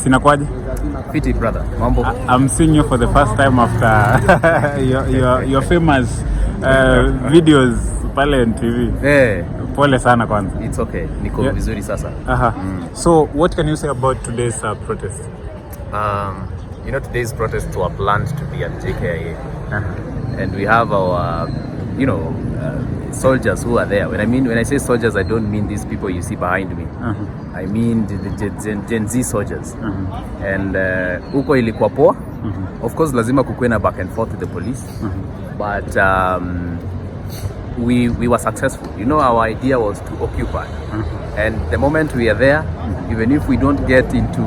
Sinakwaje? Fiti brother, mambo. I'm seeing you for the first time after your famous videos pale on TV. Pole sana kwanza. It's okay. Niko vizuri sasa. So what can you say about today's protest? Today's protests were planned to be at JKIA. And we have our soldiers who are there. When I say soldiers, I don't mean these people you see behind me. I mean the Gen Z soldiers. And huko ilikuwa poa. Of course lazima kukuwe na back and forth with the police. But we were successful. Our idea was to occupy. And the moment we are there, even if we don't get into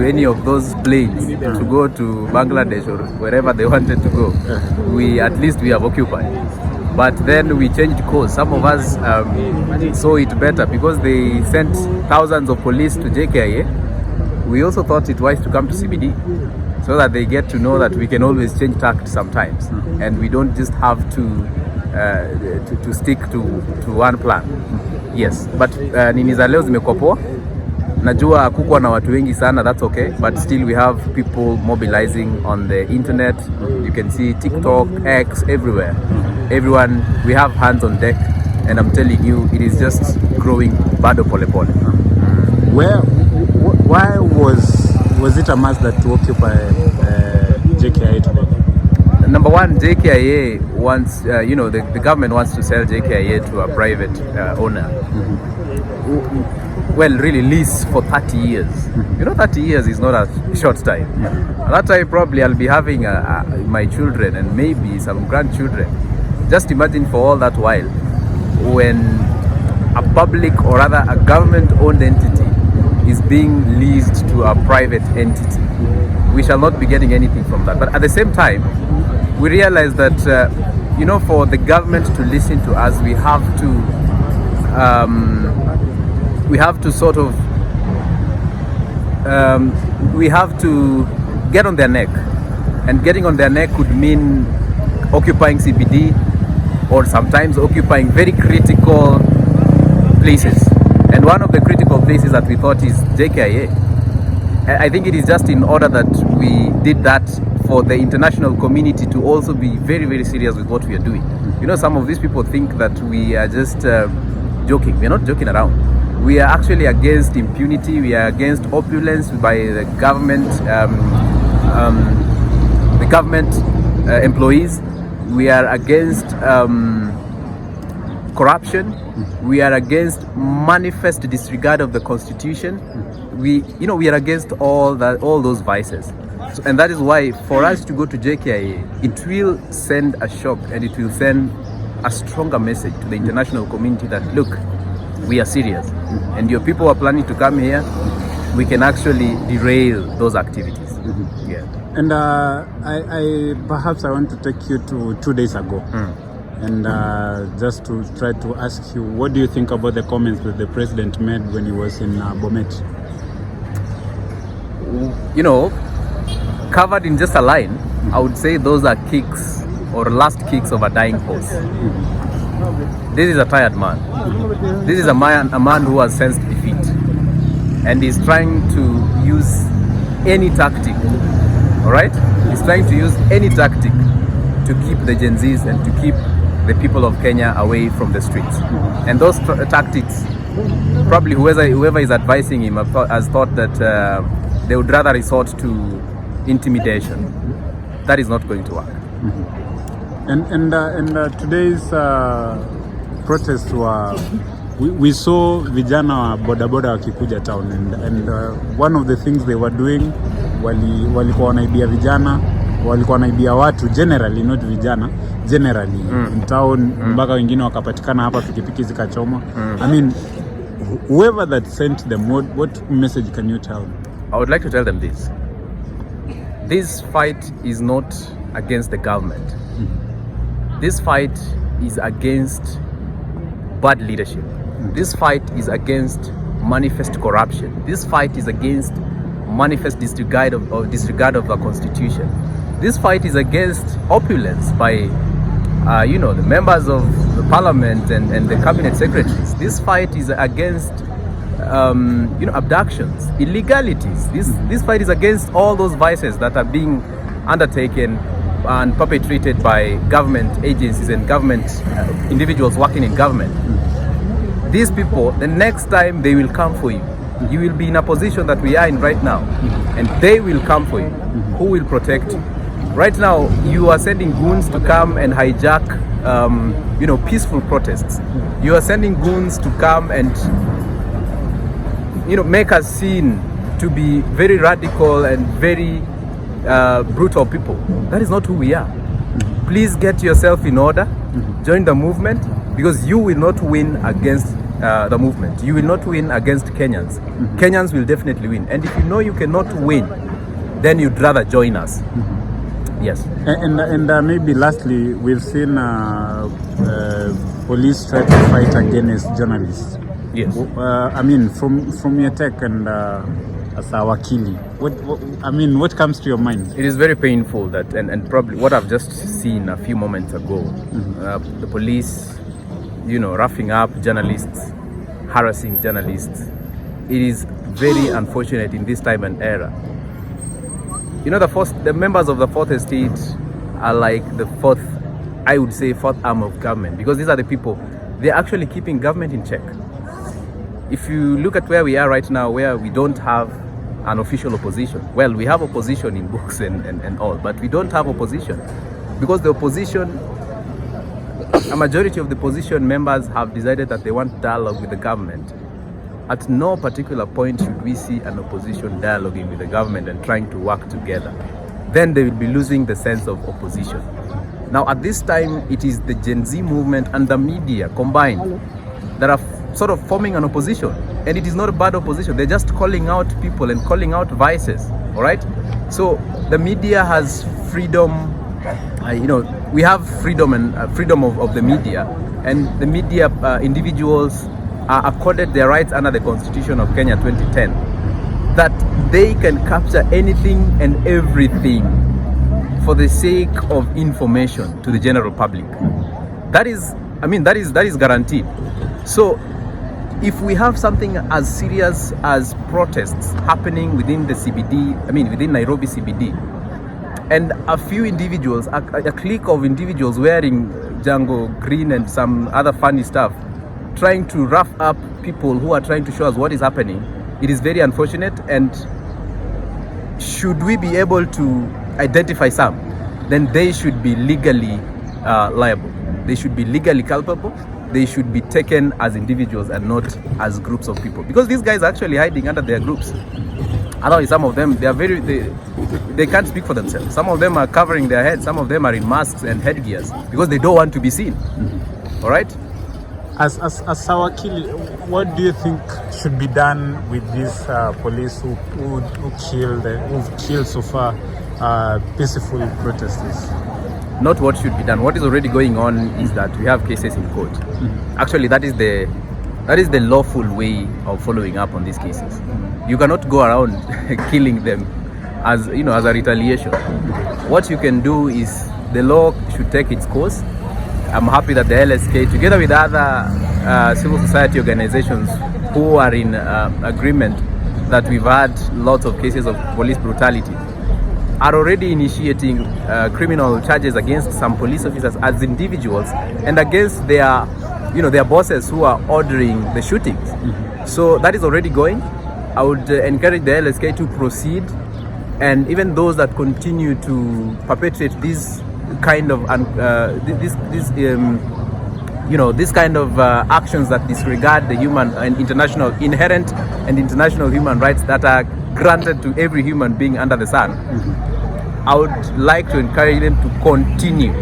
any of those planes to go to Bangladesh or wherever they wanted to go, we have occupied. But then we changed course. Some of us saw it better because they sent thousands of police to JKIA. We also thought it wise to come to CBD so that they get to know that we can always change tact sometimes, and we don't just have to stick to one plan. Yes, but nini za leo zimekuwa poa. Najua kukuwa na watu wengi sana, that's okay, but still we have people mobilizing on the internet. You can see TikTok, X, everywhere. Everyone, we have hands on deck, and I'm telling you, it is just growing bado pole pole. Why was it a must that to occupy JKIA today? Number one, JKIA wants, the government wants to sell JKIA to a private owner. Well, really lease for 30 years. 30 years is not a short time. At that time, probably I'll be having my children and maybe some grandchildren. Just imagine for all that while, when a public or rather a government-owned entity is being leased to a private entity, we shall not be getting anything from that. But at the same time, we realize that, for the government to listen to us, we have to get on their neck. And getting on their neck could mean occupying CBD, or sometimes occupying very critical places. And one of the critical places that we thought is JKIA. I think it is just in order that we did that for the international community to also be very, very serious with what we are doing. Some of these people think that we are just joking. We are not joking around. We are actually against impunity. We are against opulence by the government, employees. We are against corruption. We are against manifest disregard of the Constitution. We are against all those vices. And that is why for us to go to JKIA, it will send a shock, and it will send a stronger message to the international community that, look, we are serious. And your people are planning to come here, we can actually derail those activities. Yeah. And I perhaps I want to take you to 2 days ago. And just to try to ask you, what do you think about the comments that the president made when he was in Bomet? Covered in just a line, I would say those are kicks or last kicks of a dying horse. This is a tired man. This is a man who has sensed defeat, and he's trying to use any tactic. All right? He's trying to use any tactic to keep the Gen Zs and to keep the people of Kenya away from the streets. And those tactics, probably whoever is advising him has thought that they would rather resort to intimidation. That is not going to work. And today's protests were, we saw vijana wa bodaboda wakikuja town, and one of the things they were doing, walikuwa wanaibia vijana, walikuwa wanaibia watu generally, not vijana generally in town, mpaka wengine wakapatikana hapa, pikipiki zikachomwa. I mean, whoever that sent them, what message can you tell them? I would like to tell them this. This fight is not against the government. This fight is against bad leadership. This fight is against manifest corruption. This fight is against manifest disregard of the Constitution. This fight is against opulence by the members of the parliament and the cabinet secretaries. This fight is against abductions, illegalities. This fight is against all those vices that are being undertaken and perpetrated by government agencies and government individuals working in government. These people, the next time they will come for you. You will be in a position that we are in right now, and they will come for you. Who will protect you? Right now, you are sending goons to come and hijack, peaceful protests. You are sending goons to come and, make us seen to be very radical and very brutal people. That is not who we are. Please get yourself in order. Join the movement, because you will not win against the movement. You will not win against Kenyans. Kenyans will definitely win. And if you know you cannot win, then you'd rather join us. Yes. And maybe lastly, we've seen police try to fight against journalists. Yes. From your take and as a wakili, what comes to your mind? It is very painful that, and probably what I've just seen a few moments ago, the police, roughing up journalists, harassing journalists. It is very unfortunate in this time and era. The members of the fourth estate are like the fourth arm of government, because these are the people, they're actually keeping government in check. If you look at where we are right now, where we don't have an official opposition, well, we have opposition in books and all, but we don't have opposition, because the opposition, a majority of the opposition members have decided that they want dialogue with the government. At no particular point should we see an opposition dialoguing with the government and trying to work together. Then they will be losing the sense of opposition. Now, at this time, it is the Gen Z movement and the media combined that are sort of forming an opposition. And it is not a bad opposition. They're just calling out people and calling out vices. All right? So the media has freedom. We have freedom and freedom of the media. And the media individuals are accorded their rights under the Constitution of Kenya 2010, that they can capture anything and everything for the sake of information to the general public. That is guaranteed. So if we have something as serious as protests happening within the CBD, within Nairobi CBD, and a few individuals, a clique of individuals wearing Django green and some other funny stuff, trying to rough up people who are trying to show us what is happening, it is very unfortunate. And should we be able to identify some, then they should be legally liable. They should be legally culpable. They should be taken as individuals and not as groups of people, because these guys are actually hiding under their groups. Otherwise, some of them, they can't speak for themselves. Some of them are covering their heads. Some of them are in masks and headgears because they don't want to be seen. All right? As Sawakili, what do you think should be done with these police who've killed so far peaceful protesters? Not what should be done. What is already going on is that we have cases in court. Actually, that is the lawful way of following up on these cases. You cannot go around killing them as a retaliation. What you can do is the law should take its course. I'm happy that the LSK, together with other civil society organizations who are in agreement that we've had lots of cases of police brutality, are already initiating criminal charges against some police officers as individuals and against their bosses who are ordering the shootings. So that is already going. I would encourage the LSK to proceed, and even those that continue to perpetrate this kind of this kind of actions that disregard the human and inherent international human rights that are granted to every human being under the sun. I would like to encourage them to continue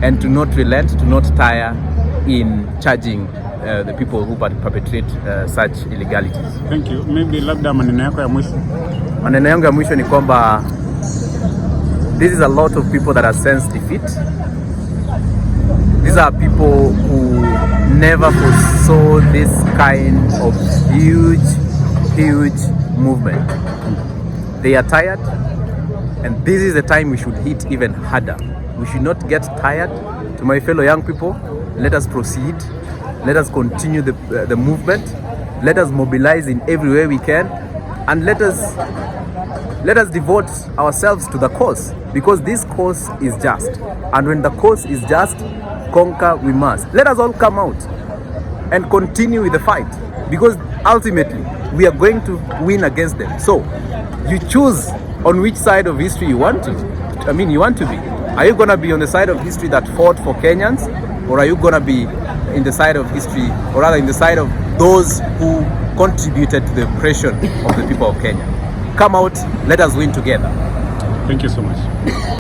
and to not relent, to not tire in charging the people who perpetrate such illegalities. Thank you. Maybe labda maneno yako ya mwisho. Maneno yangu ya mwisho ni kwamba this is a lot of people that are sensed defeat. These are people who never foresaw this kind of huge movement. They are tired, and this is the time we should hit even harder. We should not get tired. To my fellow young people, let us proceed. Let us continue the movement. Let us mobilize in every way we can, and let us devote ourselves to the cause, because this cause is just. And when the cause is just, conquer we must. Let us all come out and continue with the fight, because ultimately we are going to win against them. So you choose on which side of history you want to be. Are you going to be on the side of history that fought for Kenyans, or are you going to be in the side of history, or rather in the side of those who contributed to the oppression of the people of Kenya? Come out, let us win together. Thank you so much.